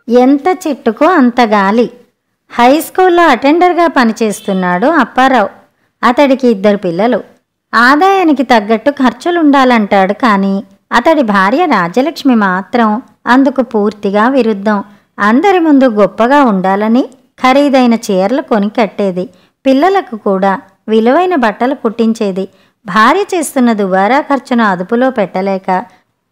ఎంత చెట్టుకు అంత గాలి. హై స్కూల్లో అటెండర్గా పనిచేస్తున్నాడు అప్పారావు. అతడికి 2 పిల్లలు. ఆదాయానికి తగ్గట్టు ఖర్చులుండాలంటాడు. కానీ అతడి భార్య రాజ్యలక్ష్మి మాత్రం అందుకు పూర్తిగా విరుద్ధం. అందరి ముందు గొప్పగా ఉండాలని ఖరీదైన చీరలు కొని కట్టేది. పిల్లలకు కూడా విలువైన బట్టలు కుట్టించేది. భార్య చేస్తున్న దుబారా ఖర్చును అదుపులో పెట్టలేక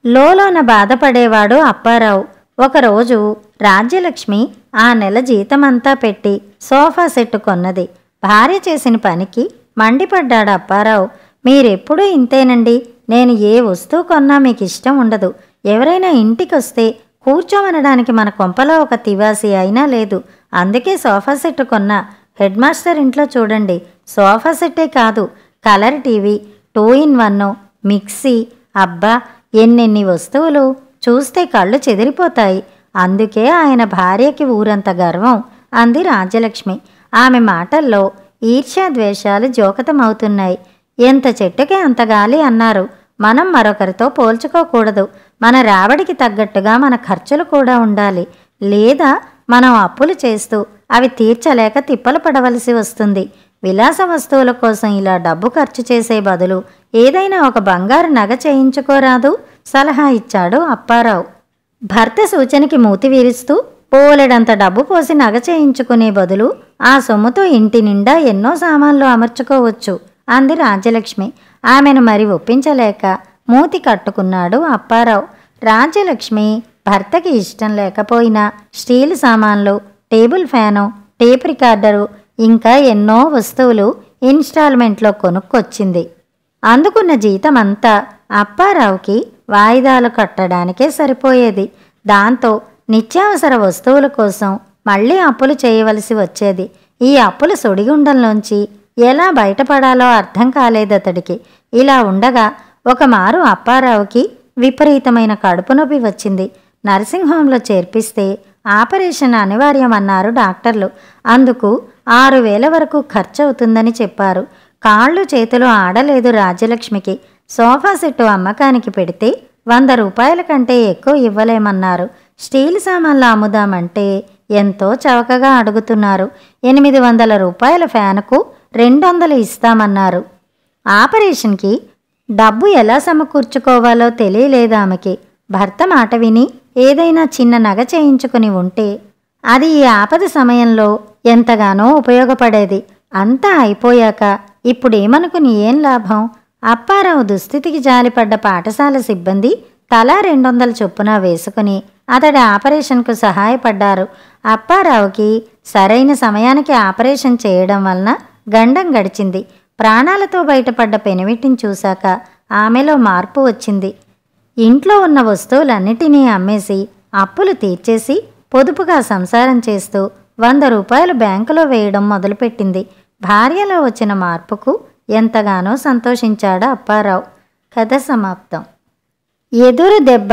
లోలోన బాధపడేవాడు అప్పారావు. ఒకరోజు రాజ్యలక్ష్మి ఆ నెల జీతమంతా పెట్టి సోఫా సెట్టు కొన్నది. భార్య చేసిన పనికి మండిపడ్డాడు అప్పారావు. మీరెప్పుడూ ఇంతేనండి. నేను ఏ వస్తువు కొన్నా మీకు ఇష్టం ఉండదు. ఎవరైనా ఇంటికొస్తే కూర్చోమనడానికి మన కొంపలో ఒక తివాసి అయినా లేదు. అందుకే సోఫా సెట్టు కొన్నా. హెడ్ మాస్టర్ ఇంట్లో చూడండి, సోఫా సెట్టే కాదు, కలర్ టీవీ, 2 in 1, మిక్సీ, అబ్బా ఎన్నెన్ని వస్తువులు, చూస్తే కళ్ళు చెదిరిపోతాయి. అందుకే ఆయన భార్యకి ఊరంత గర్వం అంది రాజ్యలక్ష్మి. ఆమె మాటల్లో ఈర్ష్యాద్వేషాలు జోకతమవుతున్నాయి. ఎంత చెట్టుకే అంత గాలి అన్నారు. మనం మరొకరితో పోల్చుకోకూడదు. మన రాబడికి తగ్గట్టుగా మన ఖర్చులు కూడా ఉండాలి. లేదా మనం అప్పులు చేస్తూ అవి తీర్చలేక తిప్పలు పడవలసి వస్తుంది. విలాస వస్తువుల కోసం ఇలా డబ్బు ఖర్చు చేసే బదులు ఏదైనా ఒక బంగారు నగ చేయించుకోరాదు సలహా ఇచ్చాడు అప్పారావు. భర్త సూచనకి మూతి వీరుస్తూ పోలెడంత డబ్బు పోసి నగ చేయించుకునే బదులు ఆ సొమ్ముతో ఇంటి నిండా ఎన్నో సామాన్లు అమర్చుకోవచ్చు అంది రాజ్యలక్ష్మి. ఆమెను మరి ఒప్పించలేక మూతి కట్టుకున్నాడు అప్పారావు. రాజ్యలక్ష్మి భర్తకి ఇష్టం లేకపోయినా స్టీల్ సామాన్లు, టేబుల్ ఫ్యాను, టేప్ రికార్డరు, ఇంకా ఎన్నో వస్తువులు ఇన్స్టాల్మెంట్లో కొనుక్కొచ్చింది. అందుకున్న జీతమంతా అప్పారావుకి వాయిదాలు కట్టడానికే సరిపోయేది. దాంతో నిత్యావసర వస్తువుల కోసం మళ్ళీ అప్పులు చేయవలసి వచ్చేది. ఈ అప్పుల సుడిగుండంలోంచి ఎలా బయటపడాలో అర్థం కాలేదతడికి. ఇలా ఉండగా ఒకమారు అప్పారావుకి విపరీతమైన కడుపు నొప్పి వచ్చింది. నర్సింగ్ హోంలో చేర్పిస్తే ఆపరేషన్ అనివార్యమన్నారు డాక్టర్లు. అందుకు 6,000 వరకు ఖర్చు అవుతుందని చెప్పారు. కాళ్ళు చేతులు ఆడలేదు రాజ్యలక్ష్మికి. సోఫా సెట్టు అమ్మకానికి పెడితే 100 రూపాయల కంటే ఎక్కువ ఇవ్వలేమన్నారు. స్టీల్ సామాన్లు అమ్ముదామంటే ఎంతో చవకగా అడుగుతున్నారు. 800 రూపాయల ఫ్యానుకు 200 ఇస్తామన్నారు. ఆపరేషన్కి డబ్బు ఎలా సమకూర్చుకోవాలో తెలియలేదామెకి. భర్త మాట విని ఏదైనా చిన్న నగ చేయించుకుని ఉంటే అది ఈ ఆపద సమయంలో ఎంతగానో ఉపయోగపడేది. అంతా అయిపోయాక ఇప్పుడేమనుకుని ఏం లాభం? అప్పారావు దుస్థితికి జాలిపడ్డ పాఠశాల సిబ్బంది తలా 200 చొప్పున వేసుకుని అతడి ఆపరేషన్కు సహాయపడ్డారు. అప్పారావుకి సరైన సమయానికి ఆపరేషన్ చేయడం వలన గండం గడిచింది. ప్రాణాలతో బయటపడ్డ పెనిమిటిని చూశాక ఆమెలో మార్పు వచ్చింది. ఇంట్లో ఉన్న వస్తువులన్నిటినీ అమ్మేసి అప్పులు తీర్చేసి పొదుపుగా సంసారం చేస్తూ 100 రూపాయలు బ్యాంకులో వేయడం మొదలుపెట్టింది. భార్యలో వచ్చిన మార్పుకు ఎంతగానో సంతోషించాడు అప్పారావు. కథ సమాప్తం. ఎదురు దెబ్బ.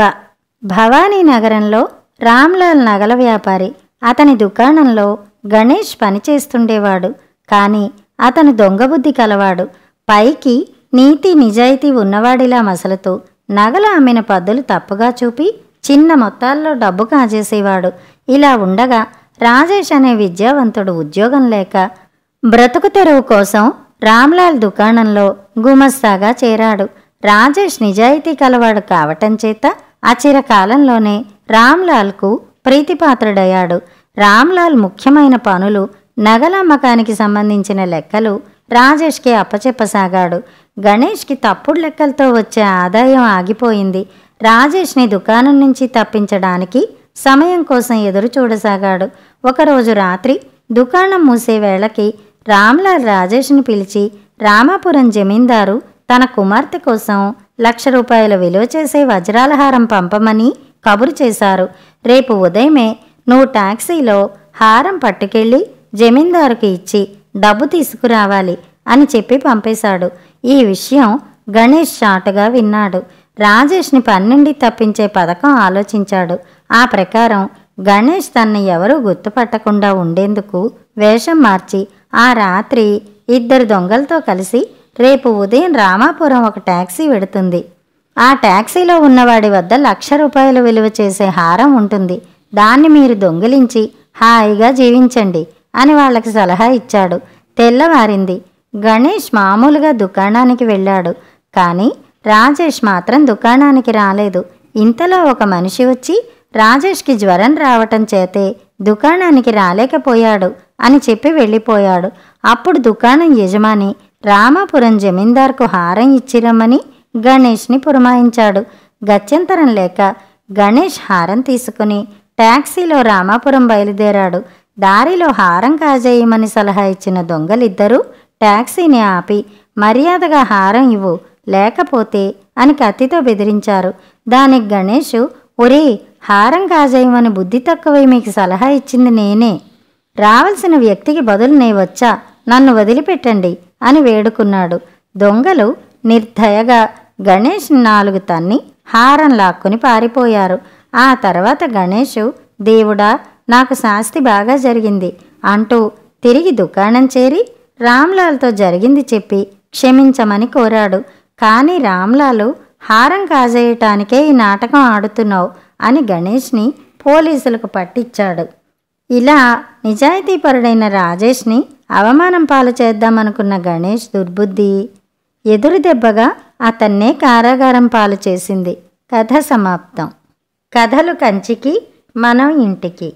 భవానీ నగరంలో రామ్లాల్ నగల వ్యాపారి. అతని దుకాణంలో గణేష్ పనిచేస్తుండేవాడు. కానీ అతను దొంగబుద్ధి కలవాడు. పైకి నీతి నిజాయితీ ఉన్నవాడిలా మసలుతూ నగలు అమ్మిన పద్దులు తప్పుగా చూపి చిన్న మొత్తాల్లో డబ్బు కాజేసేవాడు. ఇలా ఉండగా రాజేష్ అనే విద్యావంతుడు ఉద్యోగం లేక బ్రతుకు తెరువు కోసం రామ్లాల్ దుకాణంలో గుమస్తాగా చేరాడు. రాజేష్ నిజాయితీ కలవాడు కావటం చేత అచిరకాలంలోనే రామ్లాల్కు ప్రీతిపాత్రుడయ్యాడు. రామ్లాల్ ముఖ్యమైన పనులు, నగల అమ్మకానికి సంబంధించిన లెక్కలు రాజేష్కి అప్పచెప్పసాగాడు. గణేష్కి తప్పుడు లెక్కలతో వచ్చే ఆదాయం ఆగిపోయింది. రాజేష్ని దుకాణం నుంచి తప్పించడానికి సమయం కోసం ఎదురు చూడసాగాడు. ఒకరోజు రాత్రి దుకాణం మూసే వేళకి రామ్లాల్ రాజేష్ని పిలిచి రామాపురం జమీందారు తన కుమార్తె కోసం 1,00,000 రూపాయల విలువ చేసే వజ్రాల హారం పంపమని కబురు చేశారు. రేపు ఉదయమే నువ్వు టాక్సీలో హారం పట్టుకెళ్ళి జమీందారుకి ఇచ్చి డబ్బు తీసుకురావాలి అని చెప్పి పంపేశాడు. ఈ విషయం గణేష్ చాటుగా విన్నాడు. రాజేష్ని పని నుండి తప్పించే పథకం ఆలోచించాడు. ఆ ప్రకారం గణేష్ తన్ని ఎవరూ గుర్తుపట్టకుండా ఉండేందుకు వేషం మార్చి ఆ రాత్రి 2 దొంగలతో కలిసి రేపు ఉదయం రామాపురం ఒక టాక్సీ వెడుతుంది. ఆ టాక్సీలో ఉన్నవాడి వద్ద 1,00,000 రూపాయలు విలువ చేసే హారం ఉంటుంది. దాన్ని మీరు దొంగిలించి హాయిగా జీవించండి అని వాళ్ళకి సలహా ఇచ్చాడు. తెల్లవారింది. గణేష్ మామూలుగా దుకాణానికి వెళ్ళాడు. కానీ రాజేష్ మాత్రం దుకాణానికి రాలేదు. ఇంతలో ఒక మనిషి వచ్చి రాజేష్కి జ్వరం రావటం చేతే దుకాణానికి రాలేకపోయాడు అని చెప్పి వెళ్ళిపోయాడు. అప్పుడు దుకాణం యజమాని రామాపురం జమీందార్కు హారం ఇచ్చిరమ్మని గణేష్ని పురమాయించాడు. గత్యంతరం లేక గణేష్ హారం తీసుకుని టాక్సీలో రామాపురం బయలుదేరాడు. దారిలో హారం కాజేయమని సలహా ఇచ్చిన దొంగలిద్దరూ టాక్సీని ఆపి మర్యాదగా హారం ఇవ్వు లేకపోతే అని కత్తితో బెదిరించారు. దానికి గణేష్, ఒరే, హారం కాజేయమని బుద్ధి తక్కువై మీకు సలహా ఇచ్చింది నేనే. రావలసిన వ్యక్తికి బదులు నే వచ్చా, నన్ను వదిలిపెట్టండి అని వేడుకున్నాడు. దొంగలు నిర్దయగా గణేష్ 4 తన్ని హారం లాక్కుని పారిపోయారు. ఆ తర్వాత గణేష్, దేవుడా, నాకు శాస్తి బాగా జరిగింది అంటూ తిరిగి దుకాణం చేరి రామ్లాల్తో జరిగింది చెప్పి క్షమించమని కోరాడు. కానీ రామ్లాలు, హారం కాజేయటానికే ఈ నాటకం ఆడుతున్నావు అని గణేష్ని పోలీసులకు పట్టించాడు. ఇలా నిజాయితీపరుడైన రాజేష్ని అవమానం పాలు చేద్దామనుకున్న గణేష్ దుర్బుద్ధి ఎదురు దెబ్బగా అతన్నే కారాగారం పాలు చేసింది. కథ సమాప్తం. కథలు కంచికి, మనం ఇంటికి.